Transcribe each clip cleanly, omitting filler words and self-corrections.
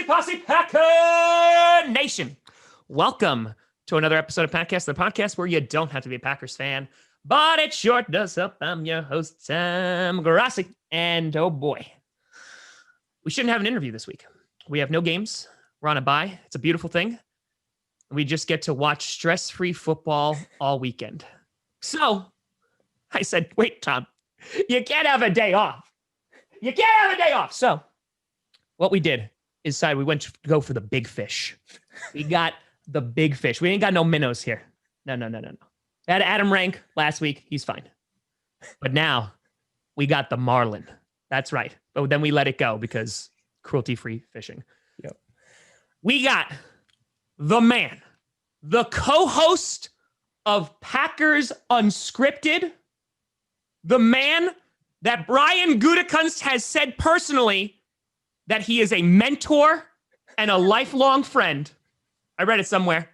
Posse Packer Nation. Welcome to another episode of Packcast, the podcast where you don't have to be a Packers fan, but it sure does up. I'm your host, Sam Grossi, and oh boy, we shouldn't have an interview this week. We have no games. We're on a bye. It's a beautiful thing. We just get to watch stress-free football all weekend. So I said, wait, Tom, you can't have a day off. You can't have a day off. So what we did is decide we went to go for the big fish. We got the big fish. We ain't got no minnows here. No. Had Adam Rank last week. He's fine. But now we got the marlin. That's right. But then we let it go because cruelty-free fishing. Yep. We got the man, the co-host of Packers Unscripted, the man that Brian Gutekunst has said personally that he is a mentor and a lifelong friend. I read it somewhere.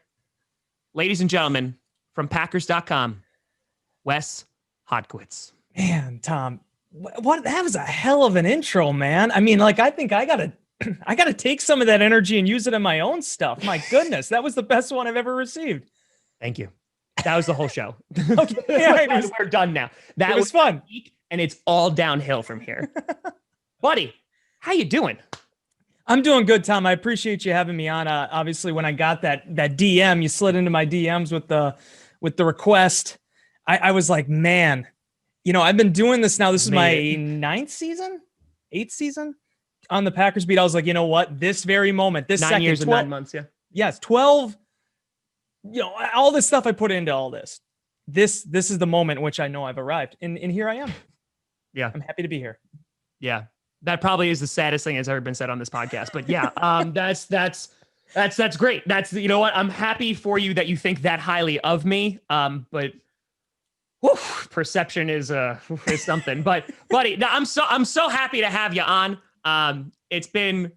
Ladies and gentlemen, from Packers.com, Wes Hodkiewicz. Man, Tom, what? That was a hell of an intro, man. I mean, like, I think I gotta take some of that energy and use it in my own stuff. My goodness, that was the best one I've ever received. Thank you. That was the whole show. Okay, yeah, We're done now. That was fun. And it's all downhill from here. Buddy, how you doing? I'm doing good, Tom. I appreciate you having me on. Obviously, when I got that DM, you slid into my DMs with the request. I was like, man, I've been doing this now. This is my 8th season on the Packers beat. I was like, you know what? This very moment, this 9 years and 9 months, yeah. Yes, 12. All this stuff I put into all this. This is the moment in which I know I've arrived, and here I am. Yeah, I'm happy to be here. Yeah, that probably is the saddest thing that's ever been said on this podcast. But yeah, that's great. That's, you know what? I'm happy for you that you think that highly of me. But perception is something. But buddy, I'm so happy to have you on. It's been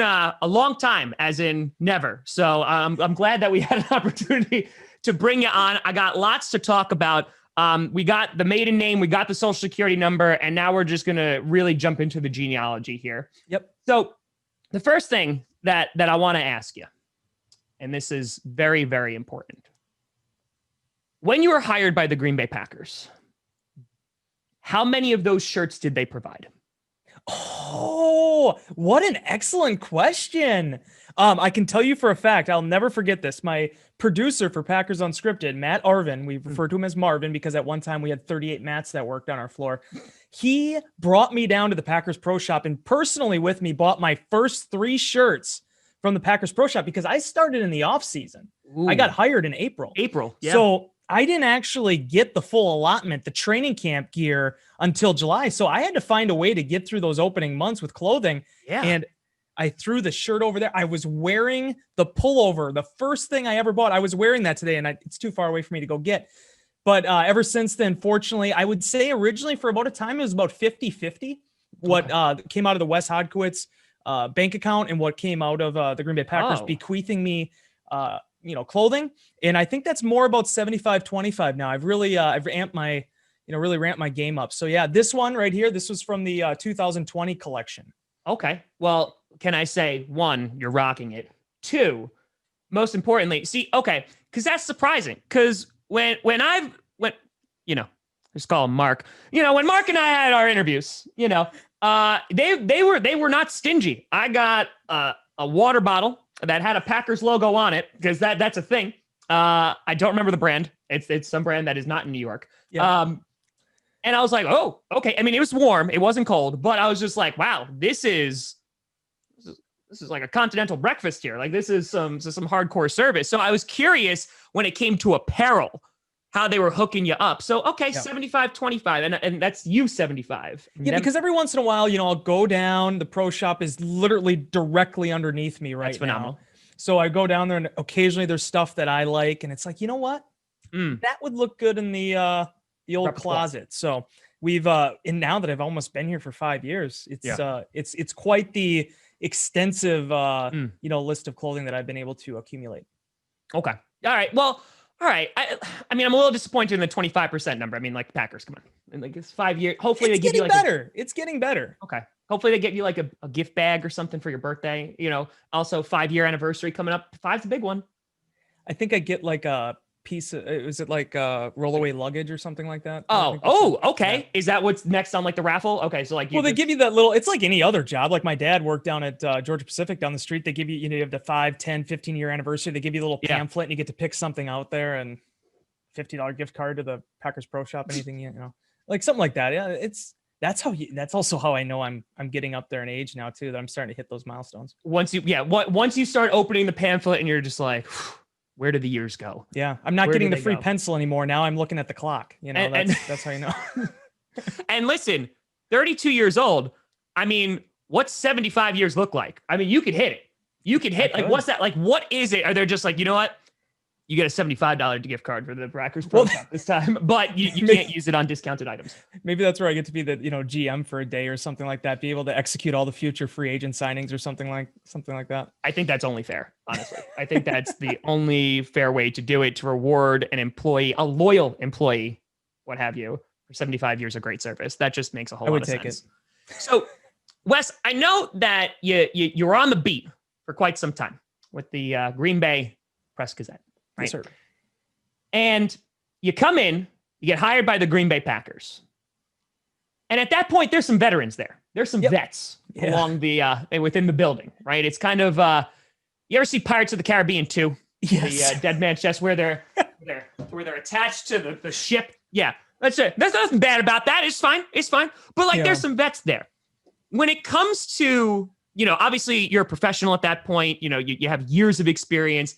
a long time, as in never. So I'm glad that we had an opportunity to bring you on. I got lots to talk about. We got the maiden name, we got the social security number, and now we're just going to really jump into the genealogy here. Yep. So the first thing that I want to ask you, and this is very, very important. When you were hired by the Green Bay Packers, how many of those shirts did they provide? Oh, what an excellent question. I can tell you for a fact, I'll never forget this. My producer for Packers Unscripted, Matt Arvin, we refer to him as Marvin because at one time we had 38 Matts that worked on our floor. He brought me down to the Packers Pro Shop and personally with me bought my first 3 shirts from the Packers Pro Shop because I started in the off season. I got hired in April. Yeah. So I didn't actually get the full allotment, the training camp gear, until July. So I had to find a way to get through those opening months with clothing. Yeah. And I threw the shirt over there. I was wearing the pullover. The first thing I ever bought, I was wearing that today, and it's too far away for me to go get. But ever since then, fortunately, I would say originally for about a time, it was about 50-50. What came out of the Wes Hodkiewicz bank account and what came out of the Green Bay Packers bequeathing me clothing. And I think that's more about 75-25 now. I've really I've ramped my game up. So yeah, this one right here, this was from the 2020 collection. Okay. Well, can I say, 1, you're rocking it. 2, most importantly, because that's surprising. Because when just call him Mark. When Mark and I had our interviews, they were not stingy. I got a water bottle that had a Packers logo on it because that's a thing. I don't remember the brand. It's some brand that is not in New York. Yeah. And I was like, oh, okay. I mean, it was warm. It wasn't cold, but I was just like, wow, this is like a continental breakfast here. Like this is some hardcore service. So I was curious when it came to apparel, how they were hooking you up. So, okay, 75-25, and that's you 75. Yeah, because every once in a while, I'll go down. The Pro Shop is literally directly underneath me right now. That's phenomenal. So I go down there, and occasionally there's stuff that I like, and it's like, you know what? That would look good in the old closet. So we've and now that I've almost been here for 5 years, it's quite the extensive list of clothing that I've been able to accumulate. Okay. All right. Well, all right. I mean, I'm a little disappointed in the 25% number. I mean, like Packers, come on. And like it's 5 years. Hopefully they give you like It's getting better. Okay. Hopefully they get you like a gift bag or something for your birthday. Also 5-year anniversary coming up. 5's a big one. I think I get like a piece of, is it like rollaway luggage or something like that? Okay. Yeah. Is that what's next on like the raffle? Okay, so like, Well, they give you that little, it's like any other job. Like my dad worked down at Georgia Pacific down the street. They give you, you have the 5, 10, 15-year anniversary. They give you a little pamphlet and you get to pick something out there, and $50 gift card to the Packers Pro Shop, anything, like something like that. Yeah. That's also how I know I'm getting up there in age now too, that I'm starting to hit those milestones. Once you start opening the pamphlet and you're just like, where did the years go? Yeah. I'm not getting the free pencil anymore. Now I'm looking at the clock. That's how you know. And listen, 32 years old. I mean, what's 75 years look like? I mean, you could hit it. You could hit, like, what's that? Like, what is it? Are they just like, you know what? You get a $75 gift card for the Packers Pro Shop this time, but you can't use it on discounted items. Maybe that's where I get to be the GM for a day or something like that. Be able to execute all the future free agent signings or something like that. I think that's only fair, honestly. I think that's the only fair way to do it, to reward an employee, a loyal employee, what have you, for 75 years of great service. That just makes a whole lot of sense. So, Wes, I know that you were on the beat for quite some time with the Green Bay Press-Gazette. Right? Yes, sir. And you come in, you get hired by the Green Bay Packers. And at that point, there's some veterans there. There's some vets along the within the building, right? It's kind of you ever see Pirates of the Caribbean 2? Yes. The Dead Man's Chest, where they're attached to the ship. Yeah. That's it. There's nothing bad about that. It's fine. But like there's some vets there. When it comes to, obviously you're a professional at that point, you have years of experience.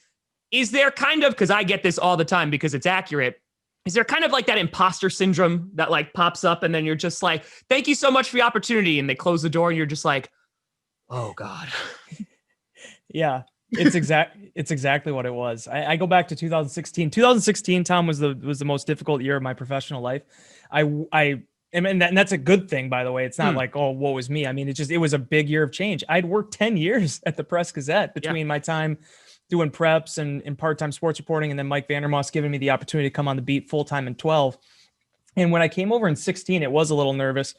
Is there kind of, because I get this all the time because it's accurate, is there kind of like that imposter syndrome that like pops up and then you're just like, thank you so much for the opportunity, and they close the door and you're just like, oh God. Yeah, it's exactly what it was. I go back to 2016. 2016, Tom, was the most difficult year of my professional life. And that's a good thing, by the way. It's not like, oh, woe is me. I mean, it was a big year of change. I'd worked 10 years at the Press-Gazette between my time doing preps and part-time sports reporting, and then Mike Vandermoss giving me the opportunity to come on the beat full-time in 12. And when I came over in 16, it was a little nervous.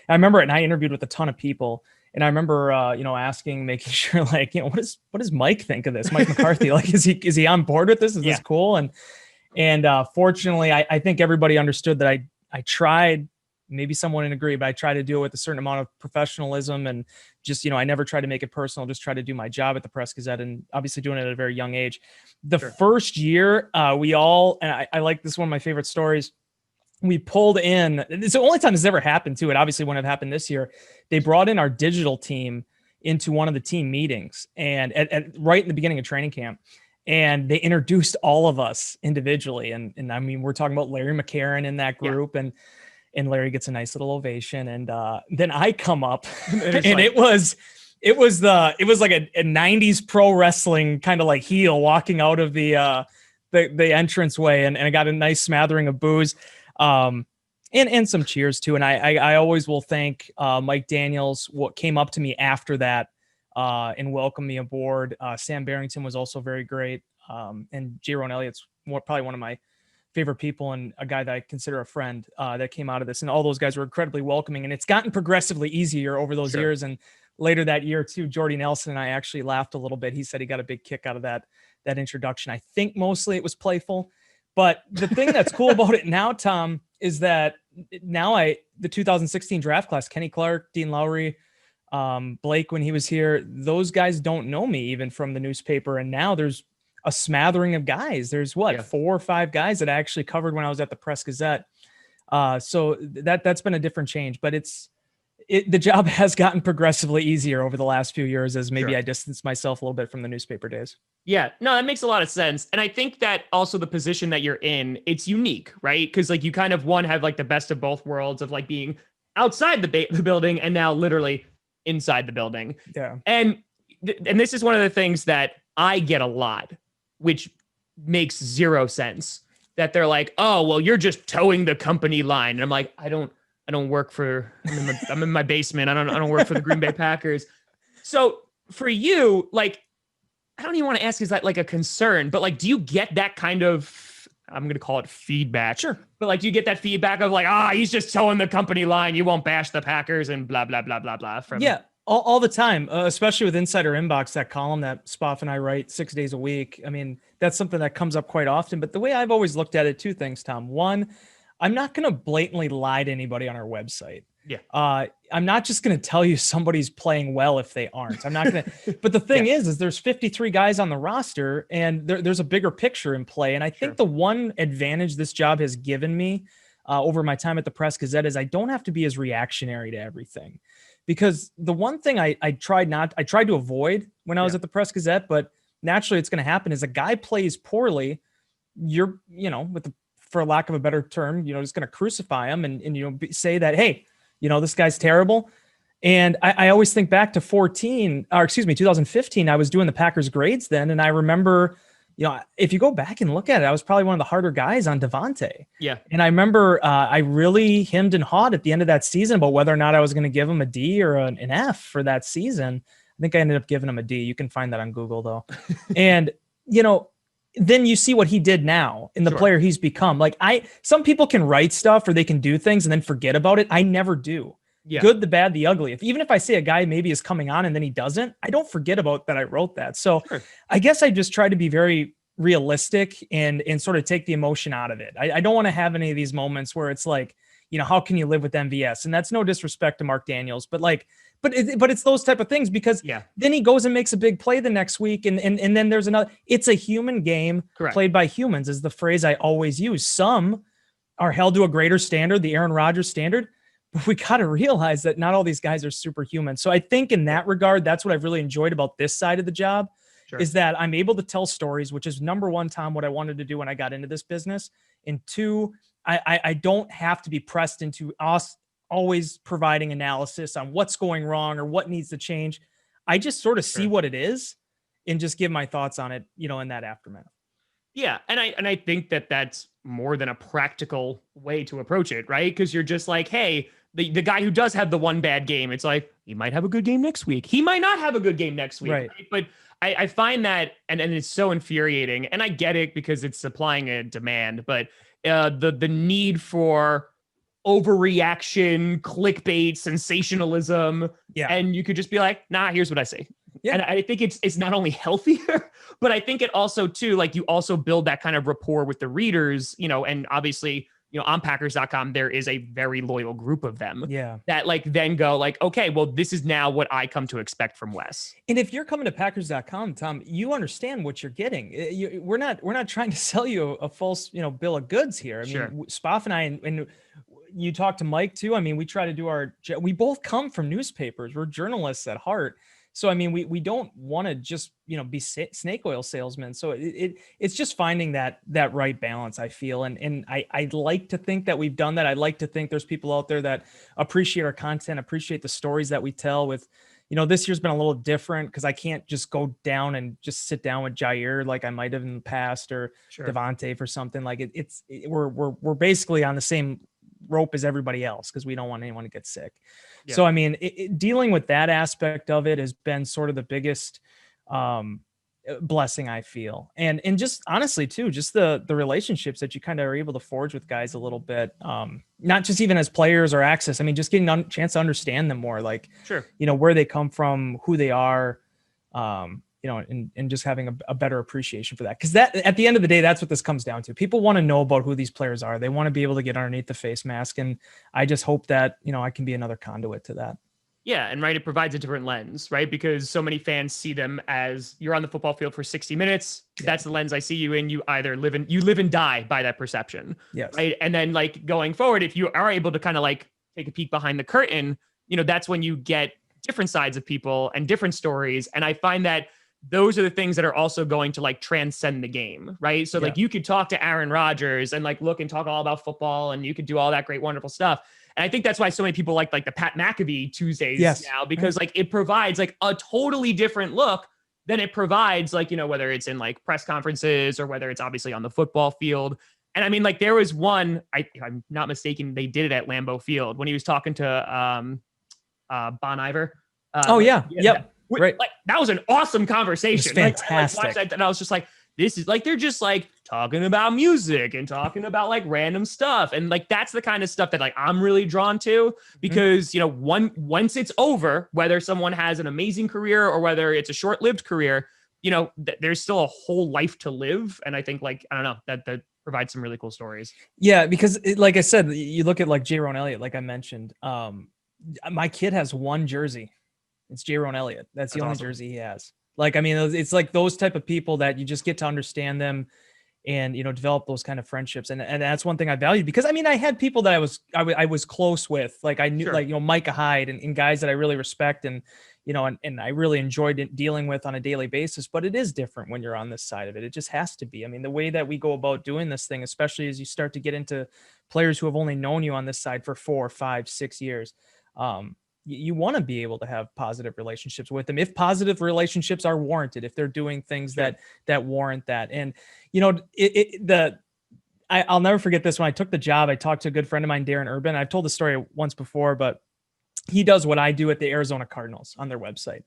I remember it, and I interviewed with a ton of people. And I remember, asking, making sure, like, what does Mike think of this? Mike McCarthy, like, is he on board with this? Is this cool? And fortunately, I think everybody understood that I tried. Maybe someone didn't agree, but I try to do it with a certain amount of professionalism, and just, I never try to make it personal, just try to do my job at the Press-Gazette, and obviously doing it at a very young age. The first year, we all, and I like this, one of my favorite stories, we pulled in, it's the only time this ever happened too. It obviously wouldn't have happened this year. They brought in our digital team into one of the team meetings, and at right in the beginning of training camp. And they introduced all of us individually. And I mean, we're talking about Larry McCarron in that group, and Larry gets a nice little ovation. And then I come up and it was like a 90s pro wrestling kind of like heel walking out of the entranceway. And I got a nice smattering of booze and some cheers too. And I always will thank Mike Daniels, what came up to me after that and welcomed me aboard. Sam Barrington was also very great. And J-Ron Elliott's probably one of my favorite people, and a guy that I consider a friend that came out of this. And all those guys were incredibly welcoming, and it's gotten progressively easier over those years. And later that year too, Jordy Nelson and I actually laughed a little bit. He said he got a big kick out of that introduction. I think mostly it was playful, but the thing that's cool about it now, Tom, is that now the 2016 draft class, Kenny Clark, Dean Lowry, Blake, when he was here, those guys don't know me even from the newspaper. And now there's a smattering of guys. There's 4 or 5 guys that I actually covered when I was at the Press-Gazette. So that's been a different change, but the job has gotten progressively easier over the last few years as maybe I distanced myself a little bit from the newspaper days. Yeah, no, that makes a lot of sense. And I think that also the position that you're in, it's unique, right? Because like you kind of have like the best of both worlds of like being outside the building and now literally inside the building. Yeah. And this is one of the things that I get a lot, which makes zero sense, that they're like, oh, well, you're just towing the company line. And I'm like, I don't work for, I'm in my basement. I don't work for the Green Bay Packers. So for you, like, I don't even want to ask, is that like a concern, but like, do you get that kind of, I'm going to call it feedback. Sure. But like, you get that feedback of like, he's just towing the company line. You won't bash the Packers and blah, blah, blah, blah, blah. All the time, especially with Insider Inbox, that column that Spoff and I write 6 days a week. I mean, that's something that comes up quite often. But the way I've always looked at it, two things, Tom. One, I'm not going to blatantly lie to anybody on our website. Yeah. I'm not just going to tell you somebody's playing well if they aren't. I'm not going to. But the thing is there's 53 guys on the roster, and there's a bigger picture in play. And I think the one advantage this job has given me over my time at the Press Gazette is I don't have to be as reactionary to everything. Because the one thing I tried to avoid when I was at the Press Gazette, but naturally it's going to happen, is a guy plays poorly, for lack of a better term, just going to crucify him and say that, hey, this guy's terrible. And I always think back to 2015, I was doing the Packers grades then. And I remember, if you go back and look at it, I was probably one of the harder guys on Devontae. Yeah. And I remember I really hemmed and hawed at the end of that season about whether or not I was going to give him a D or an F for that season. I think I ended up giving him a D. You can find that on Google though. And, then you see what he did now in the player he's become. Like some people can write stuff or they can do things and then forget about it. I never do. Yeah. Good, the bad, the ugly. Even if I say a guy maybe is coming on and then he doesn't, I don't forget about that I wrote that. So I guess I just try to be very realistic and sort of take the emotion out of it. I don't want to have any of these moments where it's like, how can you live with MVS? And that's no disrespect to Mark Daniels, but it's those type of things, because then he goes and makes a big play the next week. And then there's another, it's a human game played by humans is the phrase I always use. Some are held to a greater standard, the Aaron Rodgers standard, but we got to realize that not all these guys are superhuman. So I think in that regard, that's what I've really enjoyed about this side of the job is that I'm able to tell stories, which is number one, Tom, what I wanted to do when I got into this business. And two, I don't have to be pressed into us always providing analysis on what's going wrong or what needs to change. I just sort of see what it is and just give my thoughts on it, in that aftermath. Yeah. And I think that that's more than a practical way to approach it, right? Because you're just like, hey, the guy who does have the one bad game, it's like, he might have a good game next week. He might not have a good game next week. Right? But I find that, and it's so infuriating, and I get it because it's supplying a demand, but the need for overreaction, clickbait, sensationalism, and you could just be like, nah, here's what I say. Yeah. And I think it's not only healthier, but I think it also too, like, you also build that kind of rapport with the readers, and obviously, on Packers.com, there is a very loyal group of them that like then go like, okay, well, this is now what I come to expect from Wes. And if you're coming to Packers.com, Tom, you understand what you're getting. We're not trying to sell you a false, bill of goods here. I mean, Spoff and I, and you talk to Mike too. I mean, we try to do we both come from newspapers. We're journalists at heart. So, I mean, we don't want to just, be snake oil salesmen. So it's just finding that right balance, I feel. And I'd like to think that we've done that. I'd like to think there's people out there that appreciate our content, appreciate the stories that we tell with, this year's been a little different because I can't just go down and just sit down with Jair like I might have in the past or Devontae for something like we're basically on the same rope as everybody else because we don't want anyone to get sick. Yeah. So, I mean, dealing with that aspect of it has been sort of the biggest blessing, I feel. And just honestly, too, just the relationships that you kind of are able to forge with guys a little bit, not just even as players or access. I mean, just getting a chance to understand them more, like, where they come from, who they are, and just having a better appreciation for that. Because that, at the end of the day, that's what this comes down to. People want to know about who these players are. They want to be able to get underneath the face mask. And I just hope that, I can be another conduit to that. Yeah. And it provides a different lens, right? Because so many fans see them as you're on the football field for 60 minutes. Yeah. That's the lens I see you in. You either live and die by that perception. Yes. Right. And then like going forward, if you are able to kind of like take a peek behind the curtain, that's when you get different sides of people and different stories. And I find that those are the things that are also going to like transcend the game, right? So like you could talk to Aaron Rodgers and like look and talk all about football and you could do all that great, wonderful stuff. And I think that's why so many people like the Pat McAfee Tuesdays now, because like it provides like a totally different look than it provides like, whether it's in like press conferences or whether it's obviously on the football field. And I mean, like there was one, if I'm not mistaken, they did it at Lambeau Field when he was talking to Bon Iver. Yep. Right. Like that was an awesome conversation. Fantastic. Like, and I was just like, this is like, they're just like talking about music and talking about like random stuff. And like, that's the kind of stuff that like I'm really drawn to, because, you know, once it's over, whether someone has an amazing career or whether it's a short-lived career, you know, there's still a whole life to live. And I think like, I don't know, that provides some really cool stories. Yeah, because like I said, you look at like J. Ron Elliott, like I mentioned, my kid has one jersey. It's J. Ron Elliott. That's the only awesome. jersey he has. Like, I mean, it's like those type of people that you just get to understand them and, you know, develop those kind of friendships. And that's one thing I valued, because I mean, I had people that I was close with, like I knew, like, you know, Micah Hyde and guys that I really respect and, you know, and I really enjoyed dealing with on a daily basis. But it is different when you're on this side of it. It just has to be. I mean, the way that we go about doing this thing, especially as you start to get into players who have only known you on this side for 4, 5, 6 years, you want to be able to have positive relationships with them, if positive relationships are warranted, if they're doing things that warrant that. And, you know, I'll never forget this. When I took the job, I talked to a good friend of mine, Darren Urban. I've told the story once before, but he does what I do at the Arizona Cardinals on their website.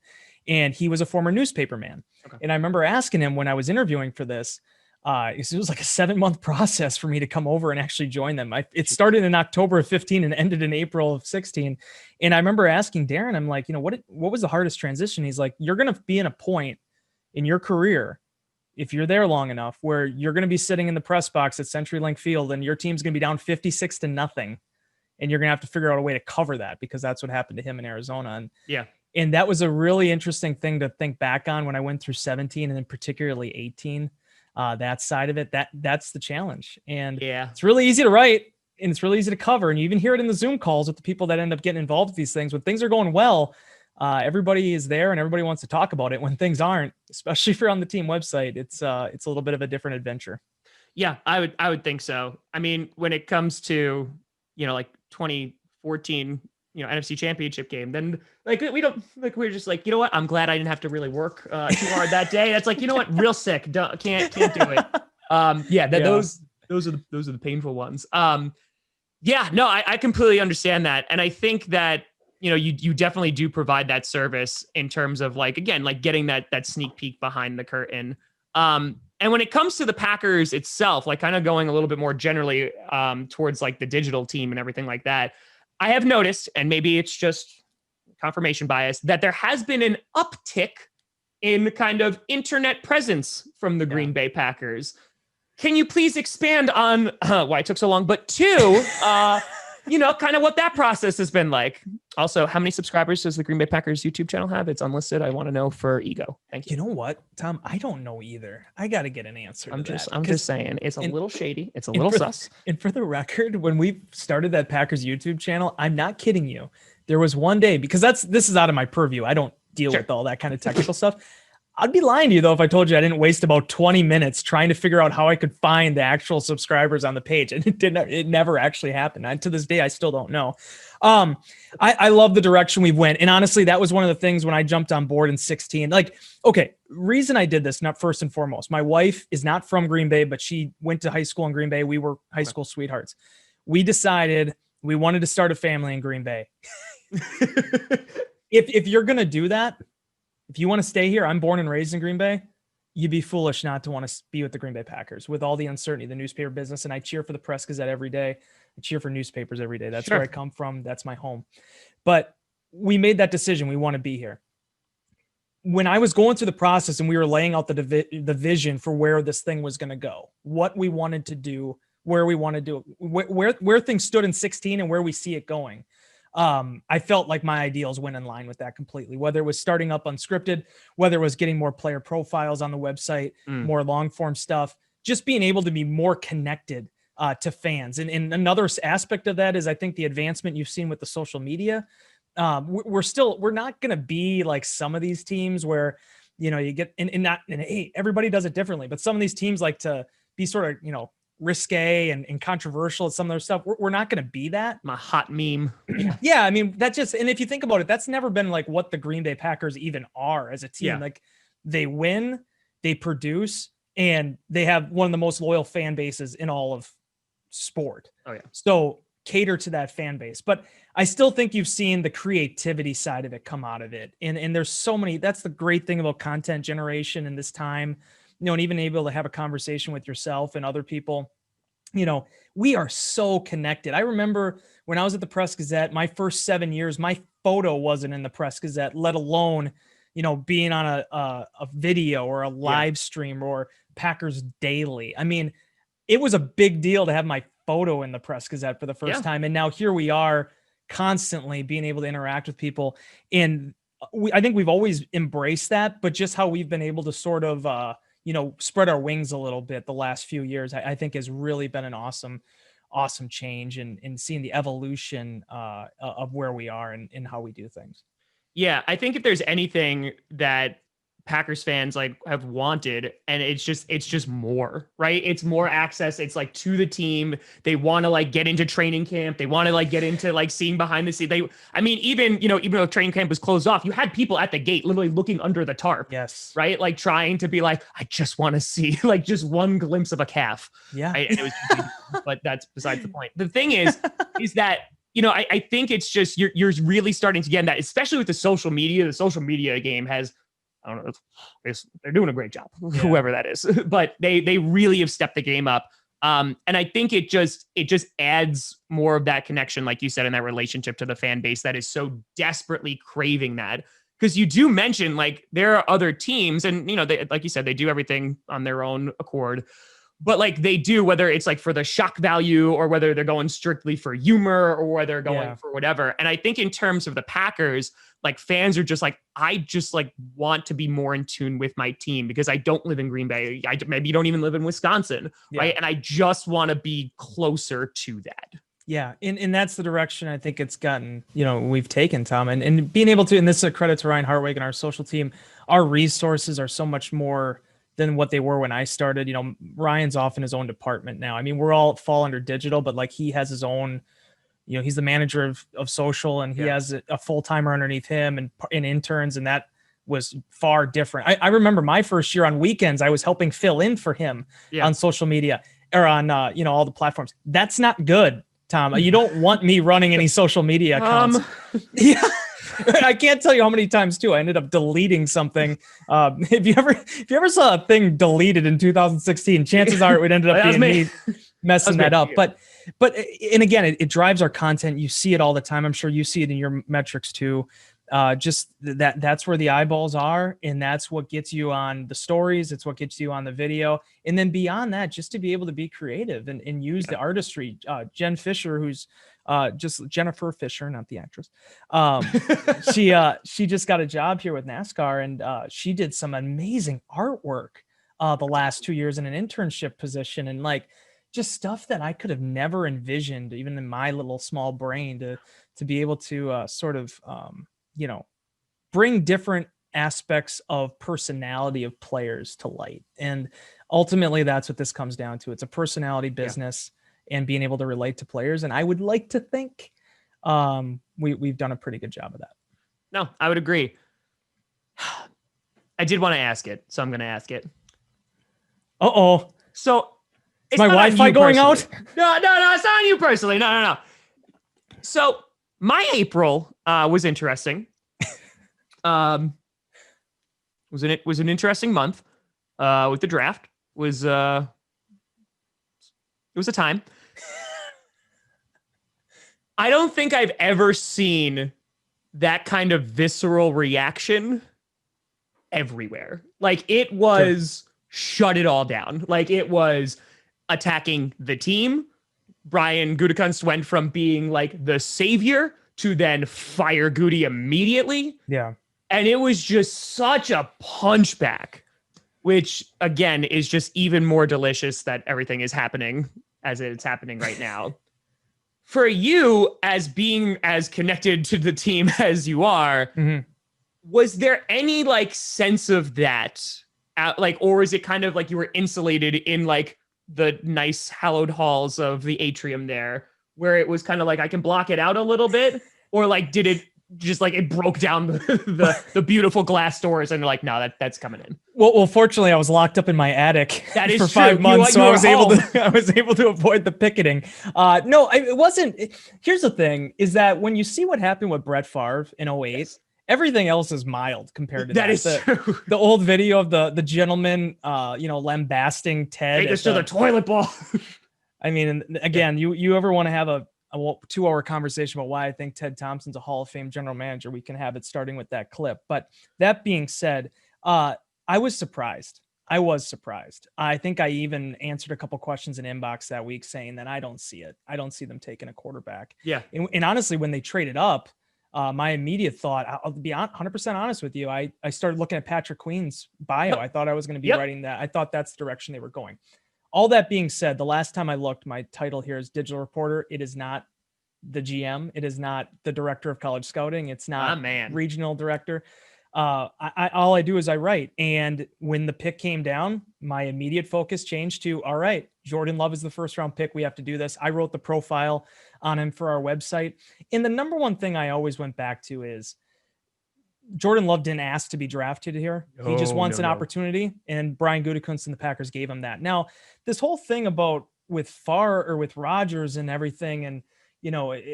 And he was a former newspaper man. Okay. And I remember asking him when I was interviewing for this, it was like a 7-month process for me to come over and actually join them. It started in October of 15 and ended in April of 16. And I remember asking Darren, I'm like, you know, what was the hardest transition? He's like, you're going to be in a point in your career, if you're there long enough, where you're going to be sitting in the press box at CenturyLink Field and your team's going to be down 56-0. And you're going to have to figure out a way to cover that, because that's what happened to him in Arizona. And and that was a really interesting thing to think back on when I went through 17 and then particularly 18. That side of it, that's the challenge. And it's really easy to write and it's really easy to cover. And you even hear it in the Zoom calls with the people that end up getting involved with these things. When things are going well, everybody is there and everybody wants to talk about it. When things aren't, especially if you're on the team website, it's a little bit of a different adventure. Yeah, I would think so. I mean, when it comes to, you know, like 2014, you know, NFC Championship game, then like we're just like, you know what? I'm glad I didn't have to really work too hard that day. That's like, you know what? Real sick. Can't do it. Those are the painful ones. Yeah, no, I completely understand that. And I think that, you know, you definitely do provide that service in terms of like, again, like getting that sneak peek behind the curtain. And when it comes to the Packers itself, like kind of going a little bit more generally towards like the digital team and everything like that, I have noticed, and maybe it's just confirmation bias, that there has been an uptick in kind of internet presence from the Green Bay Packers. Can you please expand on why it took so long? But 2, you know, kind of what that process has been like. Also, how many subscribers does the Green Bay Packers YouTube channel have? It's unlisted. I want to know for ego. Thank you. You know what, Tom? I don't know either. I got to get an answer. I'm just saying it's a little shady. It's a little sus. And for the record, when we started that Packers YouTube channel, I'm not kidding you. There was one day, because this is out of my purview. I don't deal with all that kind of technical stuff. I'd be lying to you though if I told you I didn't waste about 20 minutes trying to figure out how I could find the actual subscribers on the page, and it never actually happened. And to this day, I still don't know. I love the direction we went, and honestly, that was one of the things when I jumped on board in 16. Like, okay, reason I did this, not first and foremost, my wife is not from Green Bay, but she went to high school in Green Bay. We were high school sweethearts. We decided we wanted to start a family in Green Bay. If you're gonna do that, if you want to stay here, I'm born and raised in Green Bay, you'd be foolish not to want to be with the Green Bay Packers with all the uncertainty, the newspaper business. And I cheer for the Press Gazette every day. I cheer for newspapers every day. That's where I come from. That's my home. But we made that decision. We want to be here. When I was going through the process and we were laying out the vision for where this thing was going to go, what we wanted to do, where we want to do it, where things stood in 16 and where we see it going. I felt like my ideals went in line with that completely, whether it was starting up unscripted, whether it was getting more player profiles on the website, more long form stuff, just being able to be more connected to fans. And another aspect of that is I think the advancement you've seen with the social media. We're not going to be like some of these teams where, you know, you get and hey, everybody does it differently, but some of these teams like to be sort of, you know, risque and controversial at some of their stuff. We're not going to be that. My hot meme. Yeah. I mean, and if you think about it, that's never been like what the Green Bay Packers even are as a team. Yeah. Like they win, they produce, and they have one of the most loyal fan bases in all of sport. Oh yeah. So cater to that fan base. But I still think you've seen the creativity side of it come out of it. And there's so many, that's the great thing about content generation in this time. and even able to have a conversation with yourself and other people, we are so connected. I remember when I was at the Press Gazette, my first 7 years, my photo wasn't in the Press Gazette, let alone, being on a video or a live stream or Packers Daily. I mean, it was a big deal to have my photo in the Press Gazette for the first time. And now here we are constantly being able to interact with people. And I think we've always embraced that, but just how we've been able to sort of, spread our wings a little bit the last few years, I think has really been an awesome change in seeing the evolution of where we are and how we do things. Yeah, I think if there's anything that Packers fans like have wanted, and it's just more, right? It's more access. It's like to the team. They want to like get into training camp. They want to like get into like seeing behind the scenes. Even though training camp was closed off, you had people at the gate literally looking under the tarp. Yes. Right. Like trying to be like, I just want to see like just one glimpse of a calf. Yeah. Right? And it was, but that's besides the point. The thing is that, I think it's just, you're really starting to get in that, especially with the social media game has, I don't know. They're doing a great job, whoever that is, but they really have stepped the game up. And I think it just adds more of that connection, like you said, in that relationship to the fan base that is so desperately craving that. Because you do mention like there are other teams, and they, like you said, they do everything on their own accord. But like they do, whether it's like for the shock value or whether they're going strictly for humor or whether they're going for whatever. And I think in terms of the Packers, like fans are just like, I just like want to be more in tune with my team because I don't live in Green Bay. Maybe you don't even live in Wisconsin, right? And I just want to be closer to that. Yeah. And that's the direction I think it's gotten, we've taken, Tom, and being able to, and this is a credit to Ryan Hartwig and our social team, our resources are so much more than what they were when I started. Ryan's off in his own department now. I mean, we're all fall under digital, but like he has his own, he's the manager of social, and he has a full-timer underneath him and interns. And that was far different. I remember my first year on weekends, I was helping fill in for him on social media or on, all the platforms. That's not good, Tom. You don't want me running any social media accounts. Yeah. I can't tell you how many times too I ended up deleting something. If you ever saw a thing deleted in 2016, chances are it would end up being me messing that up. But and again, it drives our content. You see it all the time. I'm sure you see it in your metrics too. Just that's where the eyeballs are, and that's what gets you on the stories. It's what gets you on the video, and then beyond that, just to be able to be creative and use the artistry. Jen Fisher, who's just Jennifer Fisher, not the actress. She just got a job here with NASCAR, and she did some amazing artwork the last 2 years in an internship position, and like just stuff that I could have never envisioned, even in my little small brain, to be able to sort of bring different aspects of personality of players to light. And ultimately, that's what this comes down to. It's a personality business. And being able to relate to players. And I would like to think we've done a pretty good job of that. No, I would agree. I did want to ask it, so I'm going to ask it. Uh-oh. So is my Wi-Fi going out? No, it's not on you personally. No. So my April was interesting. Was an interesting month with the draft. It was a time. I don't think I've ever seen that kind of visceral reaction everywhere. Like it was shut it all down. Like it was attacking the team. Brian Gutekunst went from being like the savior to then fire Goody immediately. Yeah. And it was just such a punchback, which again is just even more delicious that everything is happening as it's happening right now. For you, as being as connected to the team as you are, was there any like sense of that? Or is it kind of like you were insulated in like the nice hallowed halls of the atrium there, where it was kind of like I can block it out a little bit? Or like did it just like it broke down the beautiful glass doors and like, no, that's coming in? Well, fortunately, I was locked up in my attic for 5 months, so I was able to avoid the picketing. No, it wasn't. Here's the thing: is that when you see what happened with Brett Favre in 2008, Everything else is mild compared to that. That is true. The old video of the gentleman, lambasting Ted. Take this to the toilet bowl. I mean, again, you ever want to have a 2-hour conversation about why I think Ted Thompson's a Hall of Fame general manager, we can have it starting with that clip. But that being said, I was surprised. I think I even answered a couple questions in inbox that week saying that I don't see it. I don't see them taking a quarterback. Yeah. And honestly, when they traded up, my immediate thought, I'll be 100% honest with you. I started looking at Patrick Queen's bio. I thought I was going to be writing that. I thought that's the direction they were going. All that being said, the last time I looked, my title here is digital reporter. It is not the GM. It is not the director of college scouting. It's not regional director. All I do is I write. And when the pick came down, my immediate focus changed to, all right, Jordan Love is the first round pick. We have to do this. I wrote the profile on him for our website. And the number one thing I always went back to is Jordan Love didn't ask to be drafted here. He just wants an opportunity. And Brian Gutekunst and the Packers gave him that. Now, this whole thing about with Rodgers and everything, and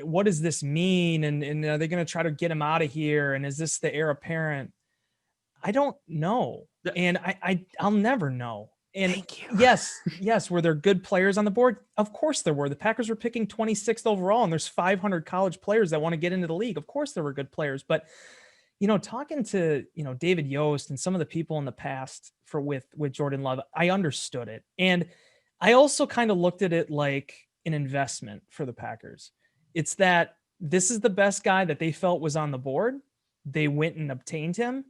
what does this mean? And are they going to try to get him out of here? And is this the heir apparent? I don't know. And I'll never know. And thank you. Yes. Were there good players on the board? Of course there were. The Packers were picking 26th overall, and there's 500 college players that want to get into the league. Of course there were good players, but talking to, David Yost and some of the people in the past with Jordan Love, I understood it. And I also kind of looked at it like an investment for the Packers. It's that this is the best guy that they felt was on the board. They went and obtained him.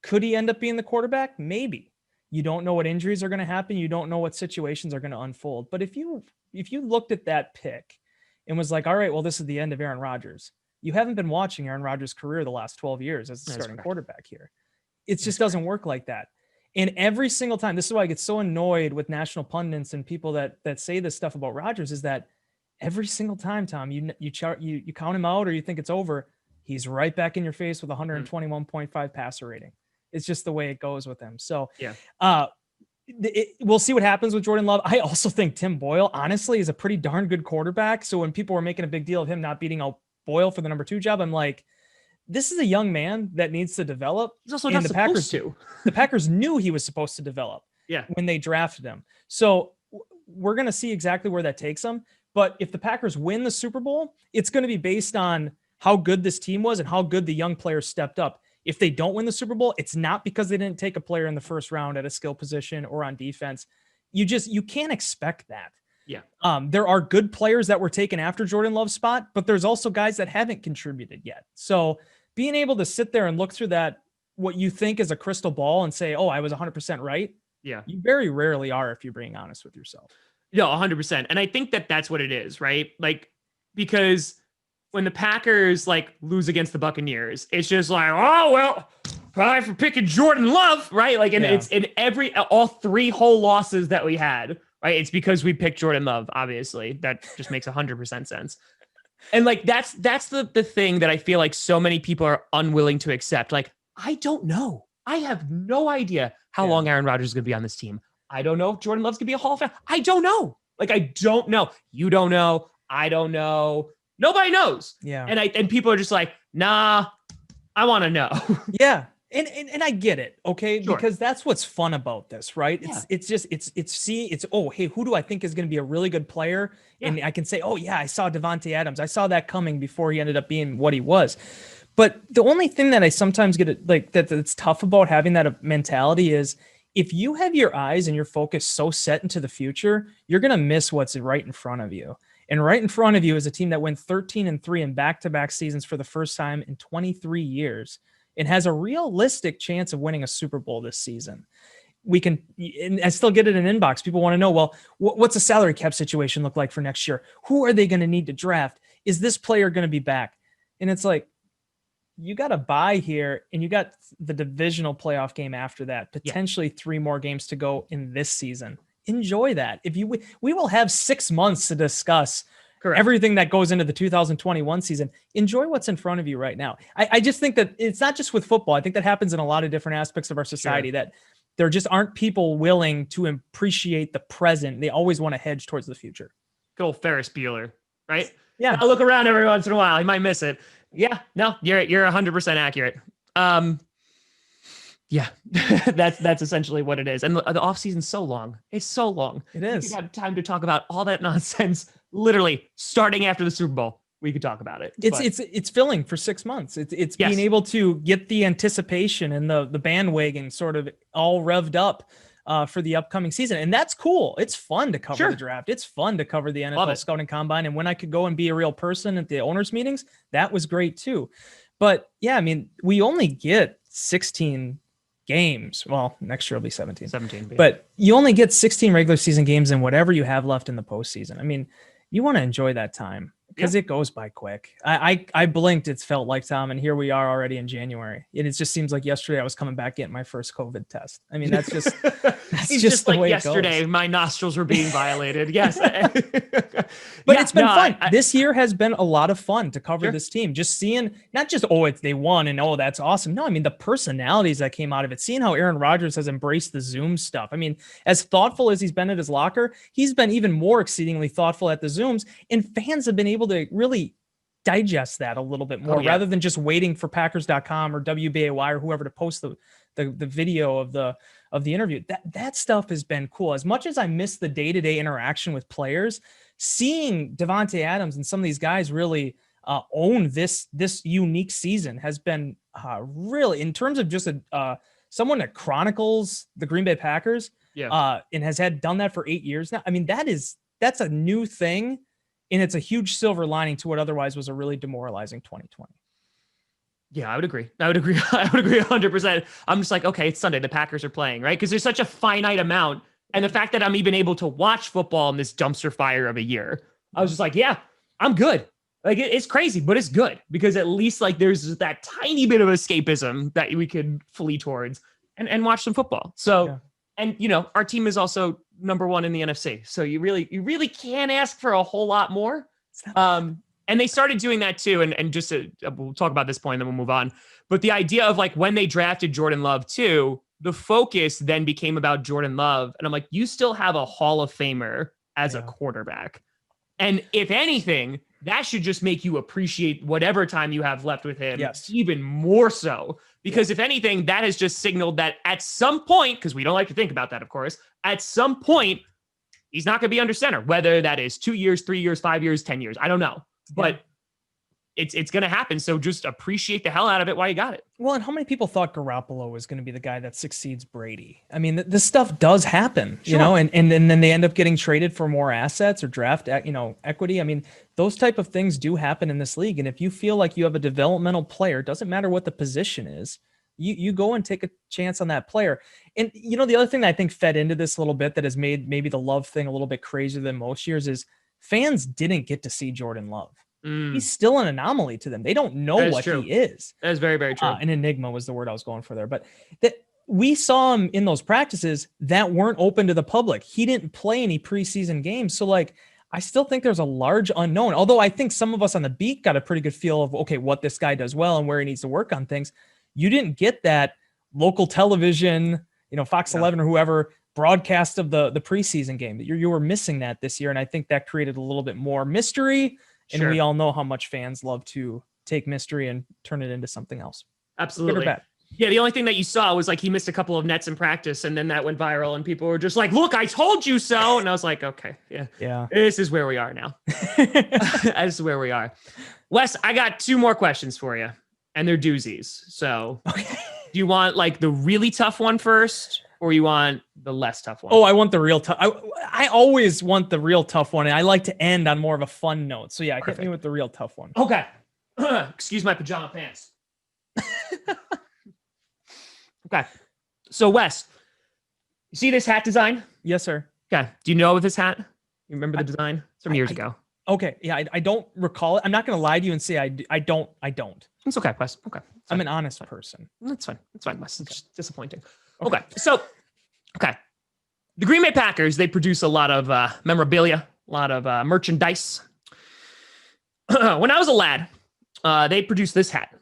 Could he end up being the quarterback? Maybe. You don't know what injuries are going to happen. You don't know what situations are going to unfold. But if you looked at that pick and was like, all right, well, this is the end of Aaron Rodgers. You haven't been watching Aaron Rodgers' career the last 12 years as the starting quarterback here. It just doesn't work like that. And every single time, this is why I get so annoyed with national pundits and people that say this stuff about Rodgers, is that every single time, Tom, you count him out or you think it's over, he's right back in your face with 121.5 passer rating. It's just the way it goes with him. So we'll see what happens with Jordan Love. I also think Tim Boyle, honestly, is a pretty darn good quarterback. So when people were making a big deal of him not beating out Boyle for the number 2 job, I'm like, this is a young man that needs to develop. He's also not supposed to. The Packers knew he was supposed to develop when they drafted him. So we're going to see exactly where that takes him. But if the Packers win the Super Bowl, it's going to be based on how good this team was and how good the young players stepped up. If they don't win the Super Bowl, it's not because they didn't take a player in the first round at a skill position or on defense. You can't expect that. Yeah. There are good players that were taken after Jordan Love's spot, but there's also guys that haven't contributed yet. So being able to sit there and look through that, what you think is a crystal ball, and say, oh, I was 100% right. Yeah. You very rarely are, if you're being honest with yourself. No, 100%. And I think that's what it is, right? Like, because when the Packers lose against the Buccaneers, it's just like, oh, well, probably for picking Jordan Love, right? It's in all 3 whole losses that we had, right? It's because we picked Jordan Love, obviously. That just makes 100% sense. And that's the thing that I feel like so many people are unwilling to accept. I don't know. I have no idea how long Aaron Rodgers is going to be on this team. I don't know if Jordan Love's going to be a Hall of Fame. I don't know. I don't know. You don't know. I don't know. Nobody knows. Yeah. And people are just like, nah, I want to know. Yeah. And I get it. Okay. Sure. Because that's what's fun about this, right? Yeah. Hey, who do I think is going to be a really good player? Yeah. And I can say, oh yeah, I saw Devontae Adams. I saw that coming before he ended up being what he was. But the only thing that I sometimes get that's tough about having that mentality is, if you have your eyes and your focus so set into the future, you're going to miss what's right in front of you. And right in front of you is a team that went 13-3 in back-to-back seasons for the first time in 23 years and has a realistic chance of winning a Super Bowl this season. And I still get it in inbox. People want to know, well, what's the salary cap situation look like for next year? Who are they going to need to draft? Is this player going to be back? And it's like, you got a bye here, and you got the divisional playoff game after that, potentially 3 more games to go in this season. Enjoy that. We will have 6 months to discuss everything that goes into the 2021 season. Enjoy what's in front of you right now. I just think that it's not just with football. I think that happens in a lot of different aspects of our society, that there just aren't people willing to appreciate the present. They always want to hedge towards the future. Good old Ferris Bueller, right? Yeah. I'll look around every once in a while. He might miss it. Yeah, no, you're 100% accurate. Yeah, that's essentially what it is. And the off season's so long. It's so long. It is. We could have time to talk about all that nonsense. Literally, starting after the Super Bowl, we could talk about it. It's filling for 6 months. It's Yes. being able to get the anticipation and the bandwagon sort of all revved up for the upcoming season. And that's cool. It's fun to cover Sure. the draft. It's fun to cover the Love NFL it. scouting combine. And when I could go and be a real person at the owners meetings, that was great too. But yeah, I mean, we only get 16 games. Well, next year will be 17. 17. But you only get 16 regular season games and whatever you have left in the postseason. I mean, you want to enjoy that time because it goes by quick. I blinked, it's felt like time, and here we are already in January. And it just seems like yesterday I was coming back getting my first COVID test. I mean, that's just it's just the like way yesterday, it goes. my nostrils were being violated. Yes. But it's been fun. This year has been a lot of fun to cover this team. Just seeing, not just, they won and that's awesome. No, I mean, the personalities that came out of it, seeing how Aaron Rodgers has embraced the Zoom stuff. I mean, as thoughtful as he's been at his locker, he's been even more exceedingly thoughtful at the Zooms, and fans have been able to really digest that a little bit more rather than just waiting for Packers.com or WBAY or whoever to post the video of the interview. That stuff has been cool. As much as I miss the day-to-day interaction with players, seeing Devontae Adams and some of these guys really own this unique season has been really, in terms of just someone that chronicles the Green Bay Packers and has done that for 8 years now. I mean, that's a new thing. And it's a huge silver lining to what otherwise was a really demoralizing 2020. Yeah, I would agree. I would agree 100%. I'm just like, okay, it's Sunday. The Packers are playing, right? Because there's such a finite amount. And the fact that I'm even able to watch football in this dumpster fire of a year, I was just like, yeah, I'm good. Like, it's crazy, but it's good because at least like there's that tiny bit of escapism that we could flee towards and watch some football. So, and our team is also number one in the NFC. So you really can't ask for a whole lot more. And they started doing that too. And just we'll talk about this point and then we'll move on. But the idea of like when they drafted Jordan Love too, the focus then became about Jordan Love. And I'm like, you still have a Hall of Famer as a quarterback. And if anything, that should just make you appreciate whatever time you have left with him even more so. Because if anything, that has just signaled that at some point, because we don't like to think about that, of course, at some point, he's not going to be under center, whether that is 2 years, 3 years, 5 years, 10 years. I don't know. But it's going to happen. So just appreciate the hell out of it while you got it. Well, and how many people thought Garoppolo was going to be the guy that succeeds Brady? I mean, this stuff does happen, and then they end up getting traded for more assets or draft, equity. I mean, those type of things do happen in this league. And if you feel like you have a developmental player, doesn't matter what the position is, you go and take a chance on that player. And, the other thing that I think fed into this a little bit that has made maybe the Love thing a little bit crazier than most years is fans didn't get to see Jordan Love. He's still an anomaly to them. They don't know what he is. That is very, very true. An enigma was the word I was going for there. But that we saw him in those practices that weren't open to the public. He didn't play any preseason games. So I still think there's a large unknown, although I think some of us on the beat got a pretty good feel of, okay, what this guy does well and where he needs to work on things. You didn't get that local television, Fox 11 or whoever broadcast of the preseason game. You were missing that this year. And I think that created a little bit more mystery. And we all know how much fans love to take mystery and turn it into something else. Absolutely. Good or bad. Yeah, the only thing that you saw was like he missed a couple of nets in practice, and then that went viral, and people were just like, "Look, I told you so." And I was like, "Okay, yeah, this is where we are now. This is where we are." Wes, I got 2 more questions for you, and they're doozies. So, do you want like the really tough one first, or you want the less tough one? Oh, I want the real tough. I always want the real tough one, and I like to end on more of a fun note. So yeah, hit me with the real tough one. Okay. Excuse my pajama pants. Okay. So Wes, you see this hat design? Yes, sir. Okay. Do you know this hat? You remember the design? It's from years ago. Okay. Yeah, I don't recall it. I'm not going to lie to you and say I don't. It's okay, Wes. Okay. I'm an honest person. That's fine. That's fine, Wes. It's just disappointing. Okay. So, the Green Bay Packers, they produce a lot of memorabilia, a lot of merchandise. When I was a lad, they produced this hat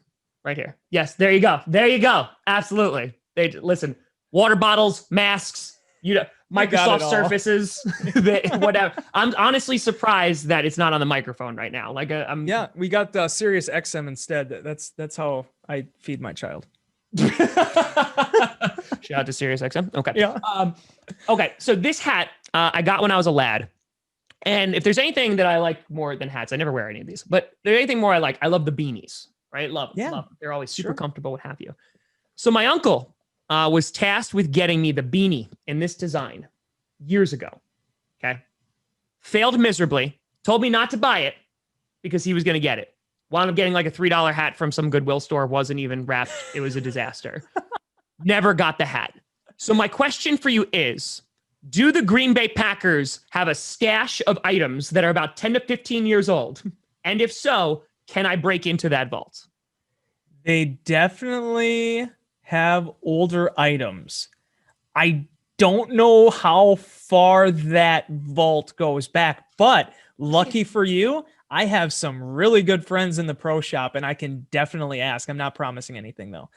right here. Yes, there you go. There you go. Absolutely. They listen, water bottles, masks, Microsoft Surfaces, whatever. I'm honestly surprised that it's not on the microphone right now. Like, we got Sirius XM instead. That's how I feed my child. Shout out to SiriusXM. Okay. Yeah. Okay. So this hat I got when I was a lad. And if there's anything that I like more than hats, I never wear any of these, but there's anything more I like. I love the beanies, right? Love them. Yeah. Love them. They're always super Sure. comfortable, what have you. So my uncle was tasked with getting me the beanie in this design years ago. Okay. Failed miserably, told me not to buy it because he was going to get it. Wound up getting like a $3 hat from some Goodwill store, wasn't even wrapped. It was a disaster. Never got the hat. So my question for you is, do the Green Bay Packers have a stash of items that are about 10 to 15 years old? And if so, can I break into that vault? They definitely have older items. I don't know how far that vault goes back, but lucky for you, I have some really good friends in the pro shop, and I can definitely ask. I'm not promising anything though.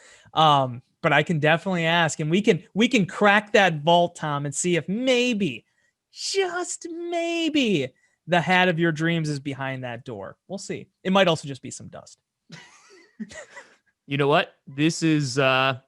But I can definitely ask, and we can crack that vault, Tom, and see if maybe, just maybe, the hat of your dreams is behind that door. We'll see. It might also just be some dust. You know what? This is the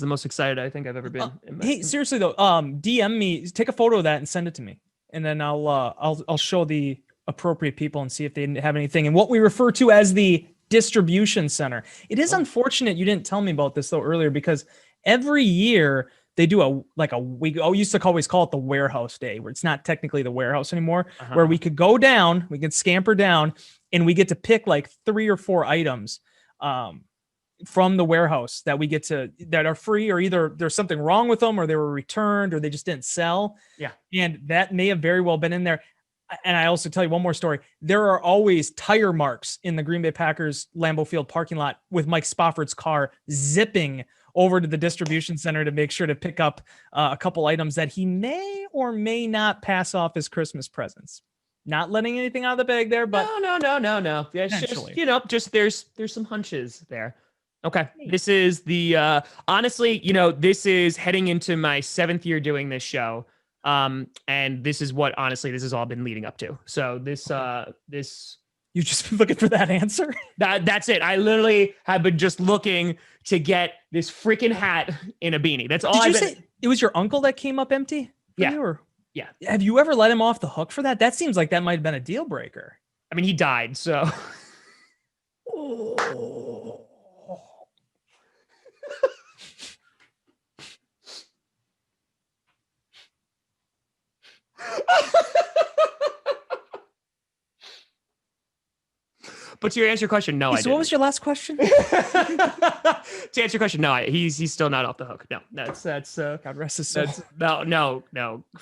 most excited I think I've ever been. Hey, seriously though, DM me, take a photo of that and send it to me, and then I'll show the appropriate people and see if they have anything in what we refer to as the distribution center. It is unfortunate you didn't tell me about this though earlier, because every year they do we used to always call it the warehouse day, where it's not technically the warehouse anymore, where we could go down, we can scamper down, and we get to pick like 3 or 4 items from the warehouse that are free, or either there's something wrong with them, or they were returned, or they just didn't sell. Yeah. And that may have very well been in there. And I also tell you one more story. There are always tire marks in the Green Bay Packers Lambeau Field parking lot with Mike Spofford's car zipping over to the distribution center to make sure to pick up a couple items that he may or may not pass off as Christmas presents. Not letting anything out of the bag there, but no. It's just, there's some hunches there. Okay. This is the, honestly, this is heading into my 7th year doing this show. And this is what, honestly, this has all been leading up to. So this you've just been looking for that answer. That's it. I literally have been just looking to get this freaking hat in a beanie. That's all. Did you say it was your uncle that came up empty? Yeah. Yeah. Have you ever let him off the hook for that? That seems like that might have been a deal breaker. I mean, he died, so. But to answer your question, no, I didn't. What was your last question? To answer your question, no, he's still not off the hook. No, that's God rest his soul. No,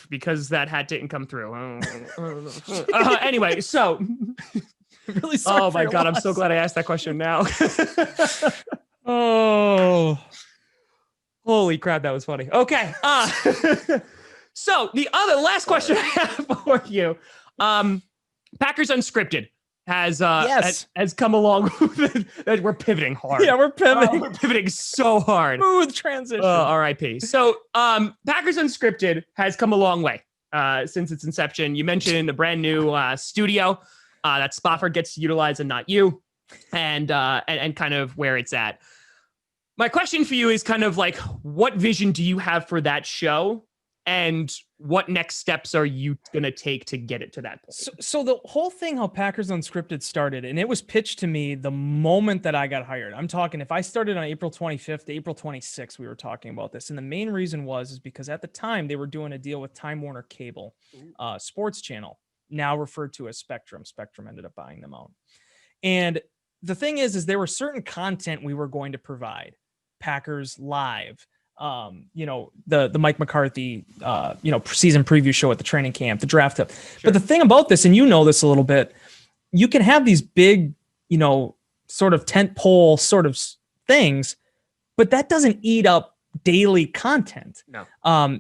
because that hat didn't come through. Anyway, so I'm really sorry. Oh my God, I'm so glad I asked that question now. Oh, holy crap, that was funny. Okay, so the last question I have for you, Packers Unscripted has come along. We're pivoting hard. Yeah, we're pivoting. We're pivoting so hard. Smooth transition. R.I.P. So, Packers Unscripted has come a long way since its inception. You mentioned a brand new studio that Spofford gets to utilize and not you, and kind of where it's at. My question for you is kind of like, what vision do you have for that show? And what next steps are you going to take to get it to that point? So the whole thing, how Packers Unscripted started, and it was pitched to me the moment that I got hired. I'm talking, if I started on April 25th, April 26th, we were talking about this. And the main reason is because at the time they were doing a deal with Time Warner Cable, sports channel, now referred to as Spectrum. Spectrum ended up buying them out. And the thing is there were certain content we were going to provide. Packers Live, the Mike McCarthy, season preview show at the training camp, the draft up. Sure. But the thing about this, and this a little bit, you can have these big, sort of tent pole sort of things, but that doesn't eat up daily content. No.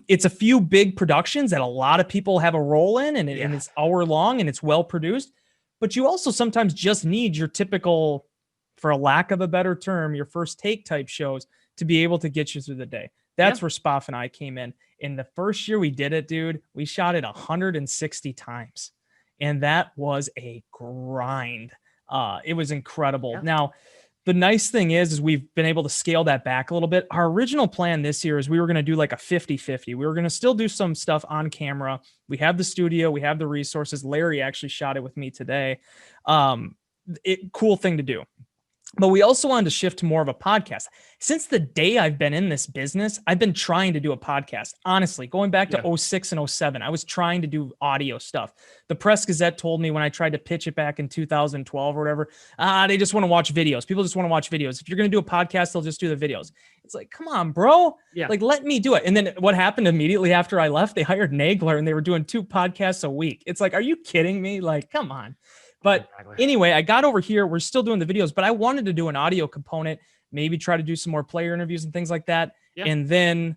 It's a few big productions that a lot of people have a role in, and it's hour long and it's well produced, but you also sometimes just need your typical, for a lack of a better term, your first take type shows to be able to get you through the day. That's where Spoff and I came in. In the first year we did it, dude, we shot it 160 times. And that was a grind. It was incredible. Yeah. Now, the nice thing is we've been able to scale that back a little bit. Our original plan this year is we were going to do like a 50-50. We were going to still do some stuff on camera. We have the studio, we have the resources. Larry actually shot it with me today. Cool thing to do. But we also wanted to shift to more of a podcast. Since the day I've been in this business, I've been trying to do a podcast. Honestly, going back to 06 and 07, I was trying to do audio stuff. The Press Gazette told me when I tried to pitch it back in 2012 or whatever, they just want to watch videos. People just want to watch videos. If you're going to do a podcast, they'll just do the videos. It's like, come on, bro. Yeah. Like, let me do it. And then what happened immediately after I left, they hired Nagler and they were doing 2 podcasts a week. It's like, are you kidding me? Like, come on. But anyway, I got over here. We're still doing the videos, but I wanted to do an audio component, maybe try to do some more player interviews and things like that. Yeah. And then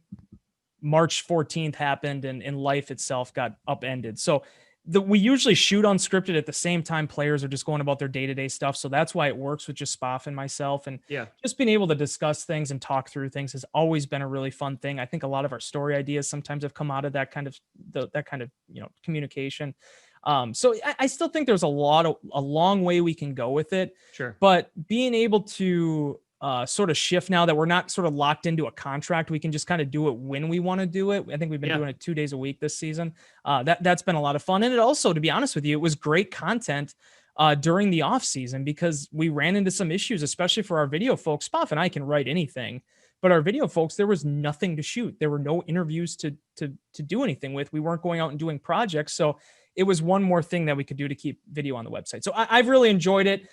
March 14th happened and life itself got upended. So we usually shoot unscripted at the same time players are just going about their day-to-day stuff. So that's why it works with just Spoff and myself. And just being able to discuss things and talk through things has always been a really fun thing. I think a lot of our story ideas sometimes have come out of that kind of communication. So I still think there's a long way we can go with it. Sure. But being able to sort of shift now that we're not sort of locked into a contract, we can just kind of do it when we want to do it. I think we've been doing it 2 days a week this season. That's been a lot of fun. And it also, to be honest with you, it was great content during the off season because we ran into some issues, especially for our video folks. Spoff and I can write anything, but our video folks, there was nothing to shoot. There were no interviews to do anything with. We weren't going out and doing projects. So it was one more thing that we could do to keep video on the website. So I've really enjoyed it.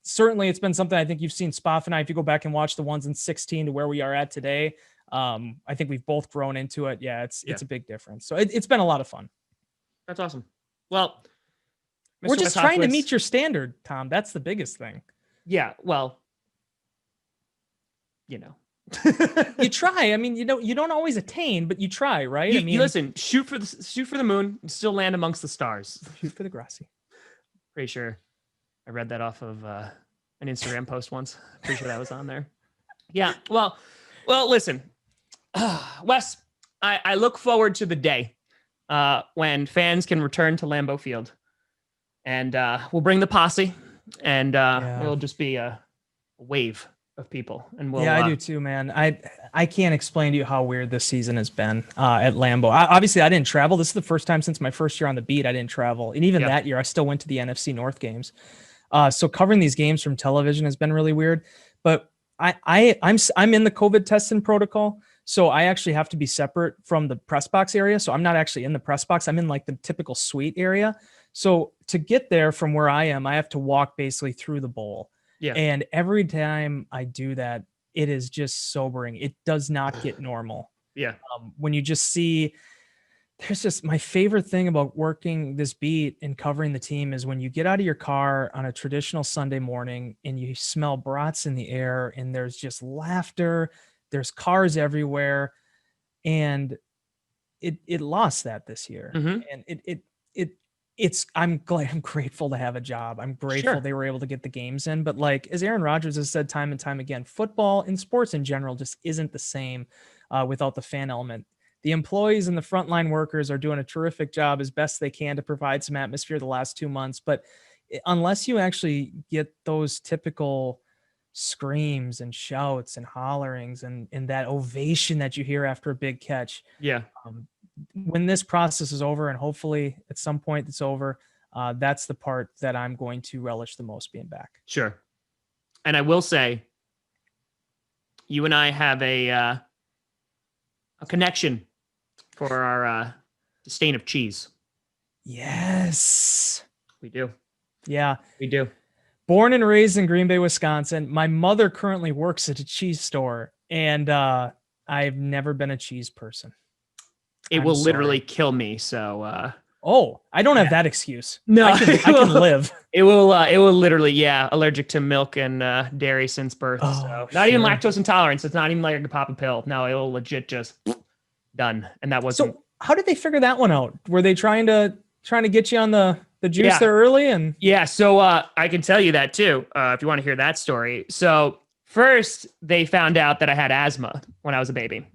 Certainly it's been something I think you've seen Spoff and I, if you go back and watch the ones in 16 to where we are at today, I think we've both grown into it. Yeah, it's a big difference. So it's been a lot of fun. That's awesome. Well, we're just trying to meet your standard, Tom. That's the biggest thing. Yeah. Well, you try. I mean, you don't always attain, but you try, right? I mean, listen, shoot for the moon and still land amongst the stars. Shoot for the Grossi. Pretty sure I read that off of an Instagram post once. Pretty sure that was on there. Yeah. Well, listen, Wes, I look forward to the day when fans can return to Lambeau Field, and we'll bring the posse, and it'll just be a wave of people. And I do too, man. I can't explain to you how weird this season has been at Lambeau. Obviously I didn't travel. This is the first time since my first year on the beat I didn't travel, and even that year I still went to the NFC North games. So covering these games from television has been really weird. But I'm in the COVID testing protocol, so I actually have to be separate from the press box area. So I'm not actually in the press box. I'm in like the typical suite area. So to get there from where I am, I have to walk basically through the bowl. Yeah. And every time I do that, it is just sobering. It does not get normal. Yeah. When you just see, there's just my favorite thing about working this beat and covering the team is when you get out of your car on a traditional Sunday morning and you smell brats in the air and there's just laughter, there's cars everywhere. And it lost that this year. Mm-hmm. And I'm grateful to have a job. I'm grateful they were able to get the games in, but like, as Aaron Rodgers has said time and time again, football and sports in general just isn't the same without the fan element. The employees and the frontline workers are doing a terrific job as best they can to provide some atmosphere the last 2 months. But unless you actually get those typical screams and shouts and hollerings and that ovation that you hear after a big catch. Yeah. When this process is over, and hopefully at some point it's over, that's the part that I'm going to relish the most being back. Sure. And I will say, you and I have a connection for our disdain of cheese. Yes. We do. Yeah. We do. Born and raised in Green Bay, Wisconsin. My mother currently works at a cheese store, and I've never been a cheese person. It will literally kill me. So, I don't have that excuse. No, I can live. It will literally, allergic to milk and dairy since birth. So not even lactose intolerance. It's not even like I could pop a pill. No, it will legit just done. And that wasn't. So how did they figure that one out? Were they trying to get you on the juice there early? And so I can tell you that too, if you want to hear that story. So first they found out that I had asthma when I was a baby.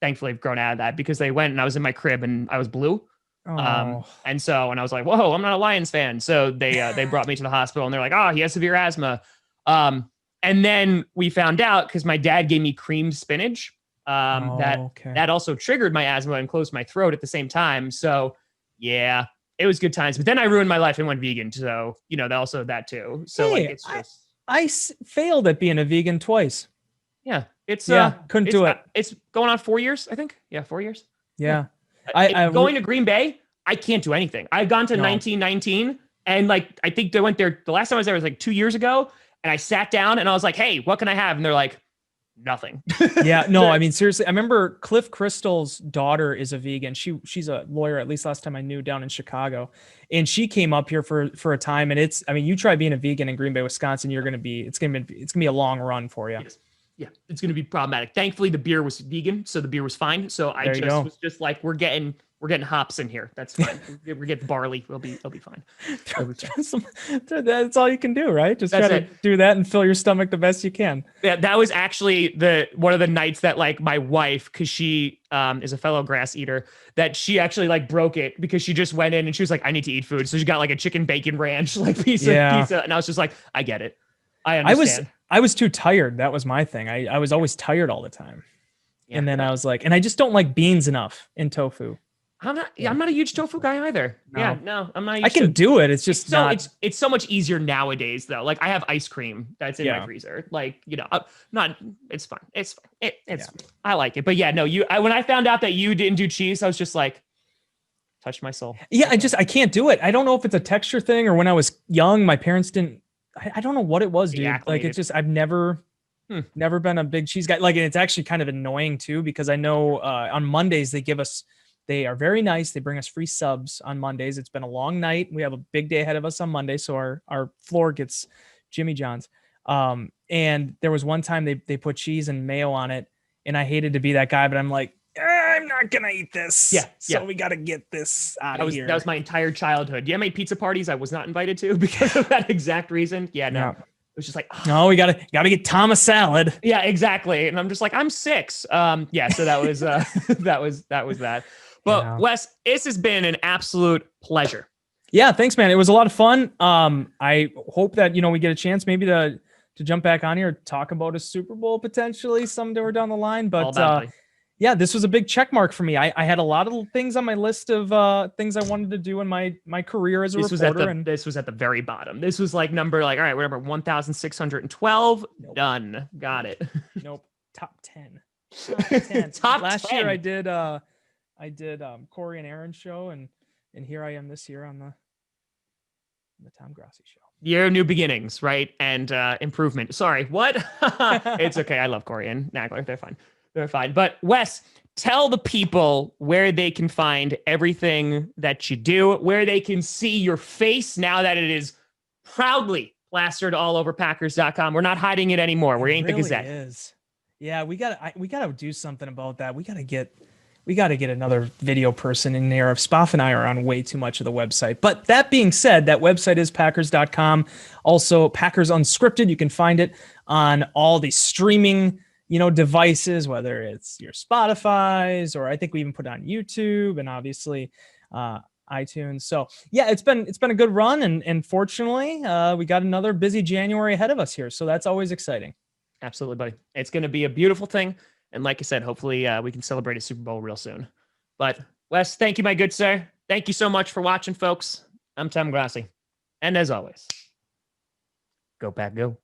Thankfully I've grown out of that because they went and I was in my crib and I was blue. And I was like, whoa, I'm not a Lions fan. So they brought me to the hospital and they're like, oh, he has severe asthma. And then we found out because my dad gave me creamed spinach. That also triggered my asthma and closed my throat at the same time. So yeah, it was good times. But then I ruined my life and went vegan. So, also that too. So Hey, like, it's just, failed at being a vegan twice. yeah, couldn't do it. It's going on 4 years, I think. Yeah, 4 years. Yeah. Going to Green Bay, I can't do anything. I've gone to 1919 and like, I think they went there. The last time I was there was like 2 years ago. And I sat down and I was like, hey, what can I have? And they're like, nothing. Yeah, no, I mean, seriously, I remember Cliff Crystal's daughter is a vegan. She's a lawyer, at least last time I knew, down in Chicago. And she came up here for a time. And you try being a vegan in Green Bay, Wisconsin, it's going to be a long run for you. Yes. Yeah, it's going to be problematic. Thankfully, the beer was vegan, so the beer was fine. So I was just like, we're getting hops in here. That's fine. We're getting barley. It'll be fine. That's all you can do, right? Just try to do that and fill your stomach the best you can. Yeah, that was actually one of the nights that like my wife, because she is a fellow grass eater, that she actually like broke it because she just went in and she was like, I need to eat food. So she got like a chicken bacon ranch like piece of, and I was just like, I get it. I understand. I was too tired. That was my thing. I was always tired all the time. Yeah, and then I was like, and I just don't like beans enough in tofu. I'm not a huge tofu guy either. No. Yeah, no, I'm not. I can do it. It's just it's so much easier nowadays though. Like I have ice cream that's in my freezer. Like, it's fine. It's fine. It's I like it. But yeah, no, when I found out that you didn't do cheese, I was just like, touched my soul. Yeah, I can't do it. I don't know if it's a texture thing or when I was young, my parents didn't. I don't know what it was, dude. Like it's just I've never been a big cheese guy. Like, and it's actually kind of annoying too because I know on Mondays they are very nice. They bring us free subs on Mondays. It's been a long night. We have a big day ahead of us on Monday, so our floor gets Jimmy John's. And there was one time they put cheese and mayo on it, and I hated to be that guy, but I'm like, I'm not gonna eat this. So we got to get this out of here. That was my entire childhood. You know how many pizza parties I was not invited to because of that exact reason? Yeah, no. It was just like, no, we gotta get Tom a salad. Yeah, exactly. And I'm just like, I'm 6. So that was that was that. But Wes, this has been an absolute pleasure. Yeah, thanks, man. It was a lot of fun. I hope that we get a chance maybe to jump back on here, talk about a Super Bowl potentially someday down the line. But yeah, this was a big check mark for me. I had a lot of things on my list of things I wanted to do in my career as a reporter. This was at the very bottom. This was like number all right, whatever, 1,612. Nope. Done. Got it. Nope. Top 10. Top 10. Last 10. year I did Corey and Aaron's show, and here I am this year on the Tom Grossi show. Year of new beginnings, right? And improvement. Sorry, what? It's okay. I love Corey and Nagler. They're fine. They're fine. But Wes, tell the people where they can find everything that you do, where they can see your face now that it is proudly plastered all over Packers.com. We're not hiding it anymore. We ain't the Gazette. It is. Yeah, we gotta do something about that. We gotta get another video person in there. Spoff and I are on way too much of the website. But that being said, that website is Packers.com. Also, Packers Unscripted. You can find it on all the streaming devices, whether it's your Spotify's or I think we even put it on YouTube and obviously iTunes. So yeah, it's been a good run. And fortunately, we got another busy January ahead of us here. So that's always exciting. Absolutely, buddy. It's going to be a beautiful thing. And like I said, hopefully we can celebrate a Super Bowl real soon. But Wes, thank you, my good sir. Thank you so much for watching, folks. I'm Tom Grossi. And as always, go Pack, go.